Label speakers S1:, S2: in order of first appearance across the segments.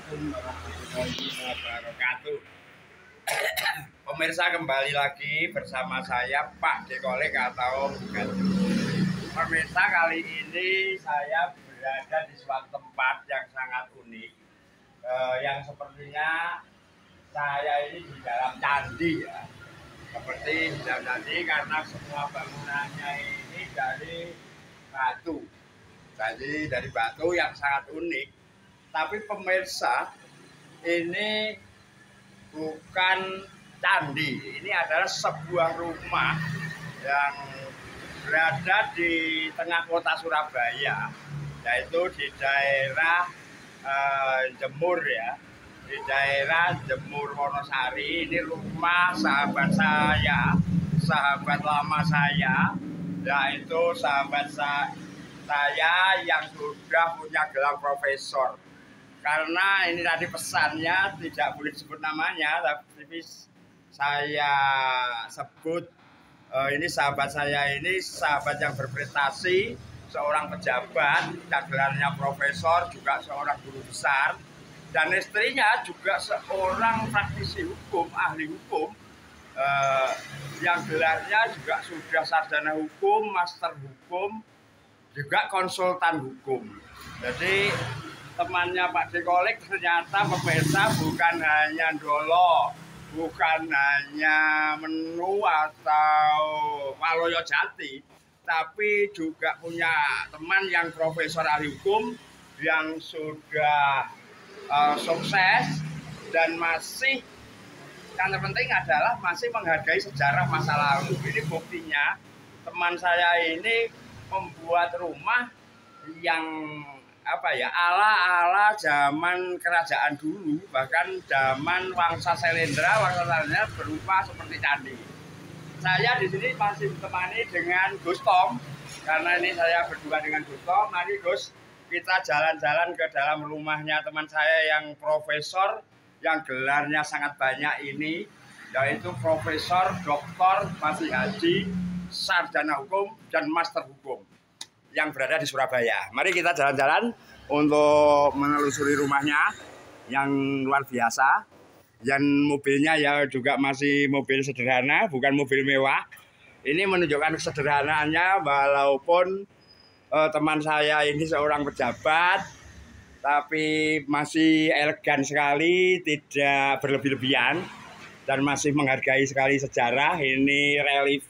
S1: Assalamualaikum warahmatullahi wabarakatuh. Pemirsa, kembali lagi bersama saya Pak Dekolek atau bukan. Pemirsa, kali ini saya berada di suatu tempat yang sangat unik, yang sepertinya saya ini di dalam candi ya. Seperti di dalam candi karena semua bangunannya ini dari batu. Jadi dari batu yang sangat unik. Tapi pemirsa, ini bukan candi, ini adalah sebuah rumah yang berada di tengah kota Surabaya, yaitu di daerah Jemur ya, di daerah Jemur Wonosari. Ini rumah sahabat saya, sahabat lama saya, yaitu sahabat saya yang sudah punya gelar profesor. Karena ini tadi pesannya tidak boleh disebut namanya, tapi saya sebut ini sahabat saya, ini sahabat yang berprestasi, seorang pejabat, gelarnya profesor, juga seorang guru besar, dan istrinya juga seorang praktisi hukum, ahli hukum, yang gelarnya juga sudah sarjana hukum, master hukum, juga konsultan hukum. Jadi temannya Pak Dekolek ternyata pemirsa bukan hanya ndolo, bukan hanya menu atau waloyo jati, tapi juga punya teman yang profesor ahli hukum yang sudah sukses dan masih yang terpenting adalah masih menghargai sejarah masa lalu. Ini buktinya teman saya ini membuat rumah yang ala zaman kerajaan dulu, bahkan zaman Wangsa Selendra berupa seperti candi. Saya di sini masih ditemani dengan Gus Tom, karena ini saya berdua dengan Gus Tom. Mari Gus, kita jalan-jalan ke dalam rumahnya teman saya yang profesor, yang gelarnya sangat banyak ini, yaitu Profesor Doktor Masih Haji, sarjana hukum dan master hukum, yang berada di Surabaya. Mari kita jalan-jalan untuk menelusuri rumahnya yang luar biasa. Dan mobilnya ya juga masih mobil sederhana, bukan mobil mewah. Ini menunjukkan kesederhanaannya, walaupun teman saya ini seorang pejabat, tapi masih elegan sekali, tidak berlebih-lebihan, dan masih menghargai sekali sejarah. Ini relief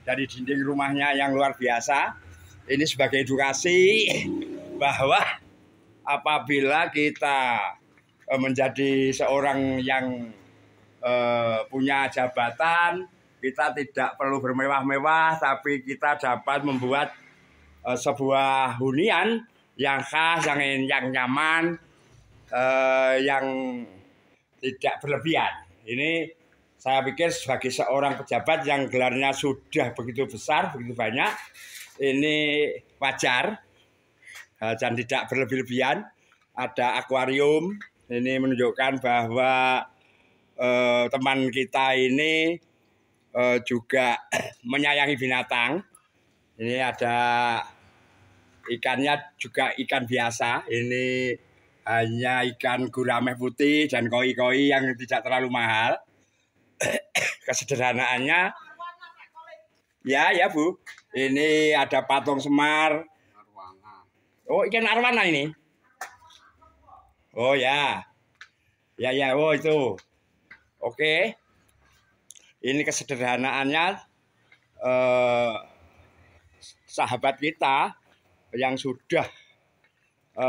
S1: dari dinding rumahnya yang luar biasa. Ini sebagai edukasi bahwa apabila kita menjadi seorang yang punya jabatan, kita tidak perlu bermewah-mewah, tapi kita dapat membuat sebuah hunian yang khas, yang nyaman, yang tidak berlebihan. Ini saya pikir sebagai seorang pejabat yang gelarnya sudah begitu besar, begitu banyak, ini wajar dan tidak berlebih-lebihan. Ada akuarium, ini menunjukkan bahwa teman kita ini juga menyayangi binatang. Ini ada ikannya juga ikan biasa, ini hanya ikan gurame putih dan koi-koi yang tidak terlalu mahal. Kesederhanaannya ya Bu, ini ada patung Semar. Oh, ikan arwana ini. Oh ya. Ya, oh itu. Oke. Ini kesederhanaannya sahabat kita yang sudah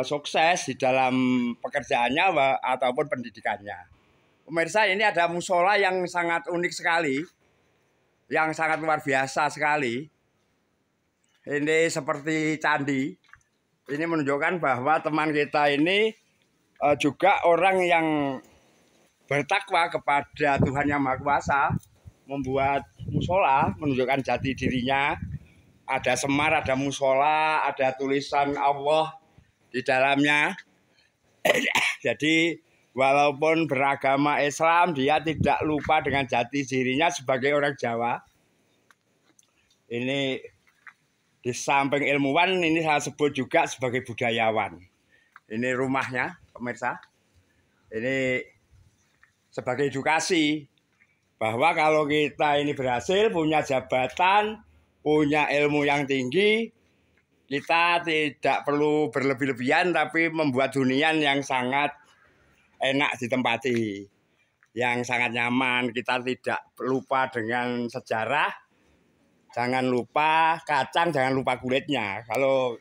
S1: sukses di dalam pekerjaannya ataupun pendidikannya. Pemirsa, ini ada musola yang sangat unik sekali, yang sangat luar biasa sekali. Ini seperti candi. Ini menunjukkan bahwa teman kita ini juga orang yang bertakwa kepada Tuhan Yang Maha Kuasa, membuat musola, menunjukkan jati dirinya. Ada Semar, ada musola, ada tulisan Allah di dalamnya. Jadi walaupun beragama Islam, dia tidak lupa dengan jati dirinya sebagai orang Jawa. Ini di samping ilmuwan, ini saya sebut juga sebagai budayawan. Ini rumahnya, pemirsa. Ini sebagai edukasi bahwa kalau kita ini berhasil punya jabatan, punya ilmu yang tinggi, kita tidak perlu berlebih-lebihan tapi membuat hunian yang sangat enak ditempati, yang sangat nyaman. Kita tidak lupa dengan sejarah, jangan lupa kacang, jangan lupa kulitnya. Kalau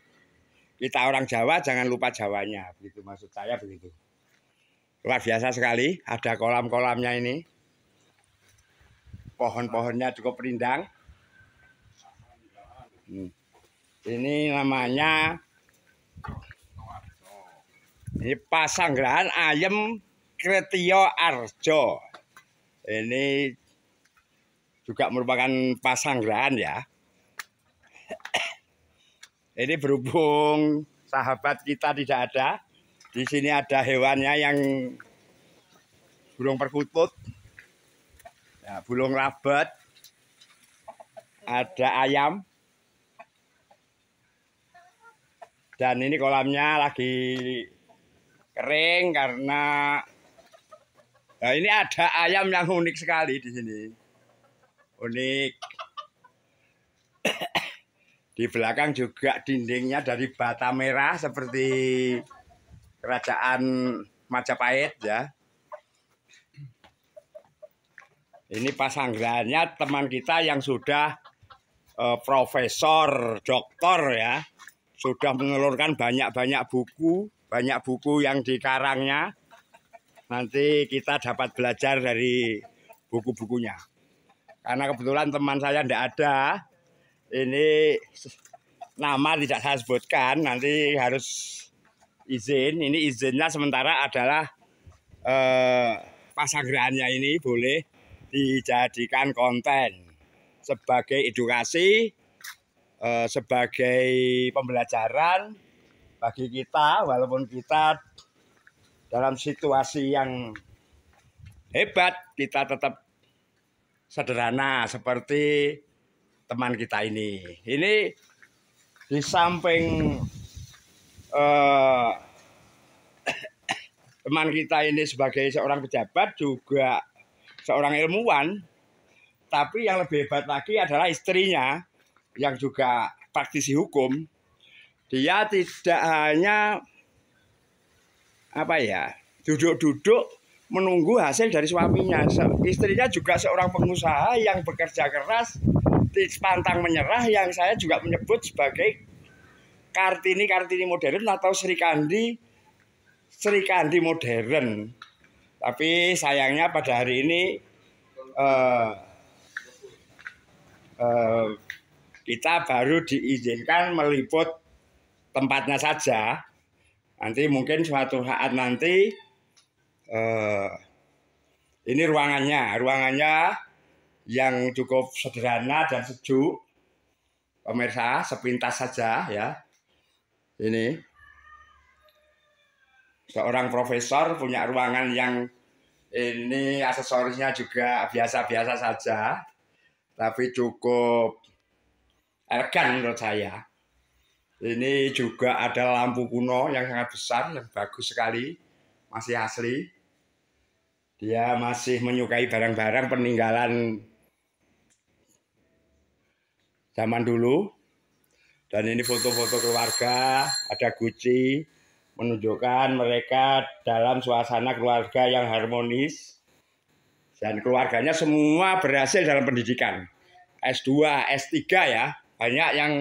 S1: kita orang Jawa jangan lupa Jawanya, begitu maksud saya begitu. Luar biasa sekali, ada kolam-kolamnya ini. Pohon-pohonnya cukup rindang. Ini namanya Pasanggerahan Ayem Kretio Arjo. Ini juga merupakan pasanggerahan ya. Ini berhubung sahabat kita tidak ada. Di sini ada hewannya yang burung perkutut, ya, burung rabat, ada ayam, dan ini kolamnya lagi kering karena ini ada ayam yang unik sekali di sini. Unik. Di belakang juga dindingnya dari bata merah seperti kerajaan Majapahit ya. Ini pasanggerahannya teman kita yang sudah profesor, doktor ya. Sudah menelurkan banyak-banyak buku, banyak buku yang dikarangnya. Nanti kita dapat belajar dari buku-bukunya. Karena kebetulan teman saya tidak ada, ini nama tidak saya sebutkan, nanti harus izin. Ini izinnya sementara adalah pasanggerahannya ini boleh dijadikan konten sebagai edukasi, sebagai pembelajaran bagi kita, walaupun kita dalam situasi yang hebat, kita tetap sederhana seperti teman kita ini. Ini di samping teman kita ini sebagai seorang pejabat juga seorang ilmuwan, tapi yang lebih hebat lagi adalah istrinya yang juga praktisi hukum. Dia tidak hanya duduk-duduk menunggu hasil dari suaminya. Istrinya juga seorang pengusaha yang bekerja keras, pantang menyerah, yang saya juga menyebut sebagai Kartini modern atau Sri Kandi modern. Tapi sayangnya pada hari ini kita baru diizinkan meliput tempatnya saja. Nanti mungkin suatu saat nanti ini ruangannya yang cukup sederhana dan sejuk. Pemirsa, sepintas saja ya. Ini seorang profesor punya ruangan yang ini aksesorisnya juga biasa-biasa saja, tapi cukup elegan menurut saya. Ini juga ada lampu kuno yang sangat besar, yang bagus sekali, masih asli. Dia masih menyukai barang-barang peninggalan zaman dulu. Dan ini foto-foto keluarga, ada Guci, menunjukkan mereka dalam suasana keluarga yang harmonis. Dan keluarganya semua berhasil dalam pendidikan. S2, S3 ya, banyak yang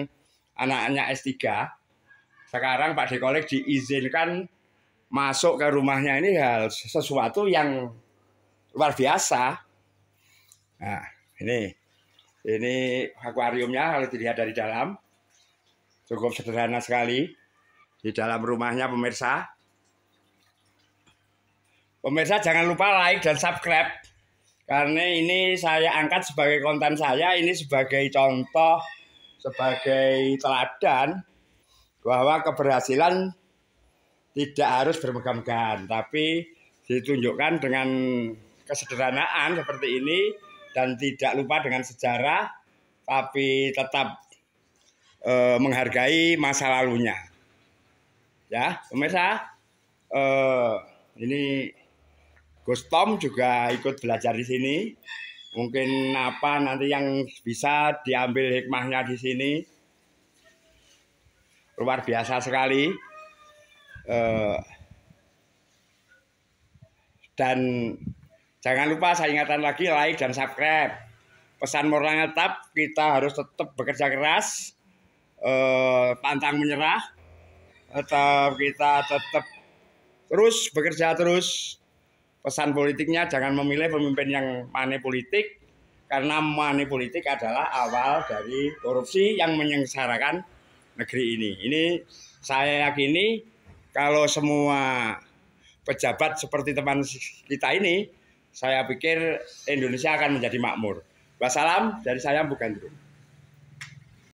S1: anaknya S3. Sekarang Pak Dekolek diizinkan masuk ke rumahnya, ini hal sesuatu yang luar biasa. Nah, ini akuariumnya kalau dilihat dari dalam. Cukup sederhana sekali di dalam rumahnya pemirsa. Pemirsa jangan lupa like dan subscribe. Karena ini saya angkat sebagai konten saya, ini sebagai contoh, sebagai teladan bahwa keberhasilan tidak harus bermegah-megahan, tapi ditunjukkan dengan kesederhanaan seperti ini dan tidak lupa dengan sejarah, tapi tetap menghargai masa lalunya. Ya, pemirsa, ini Gus Tom juga ikut belajar di sini. Mungkin apa nanti yang bisa diambil hikmahnya di sini. Luar biasa sekali. Dan jangan lupa saya ingatkan lagi like dan subscribe. Pesan moralnya tetap, kita harus tetap bekerja keras, pantang menyerah, kita tetap terus bekerja terus. Pesan politiknya jangan memilih pemimpin yang money politik, karena money politik adalah awal dari korupsi yang menyengsarakan negeri ini. Ini saya yakini kalau semua pejabat seperti teman kita ini, saya pikir Indonesia akan menjadi makmur. Wassalam dari saya, bukan.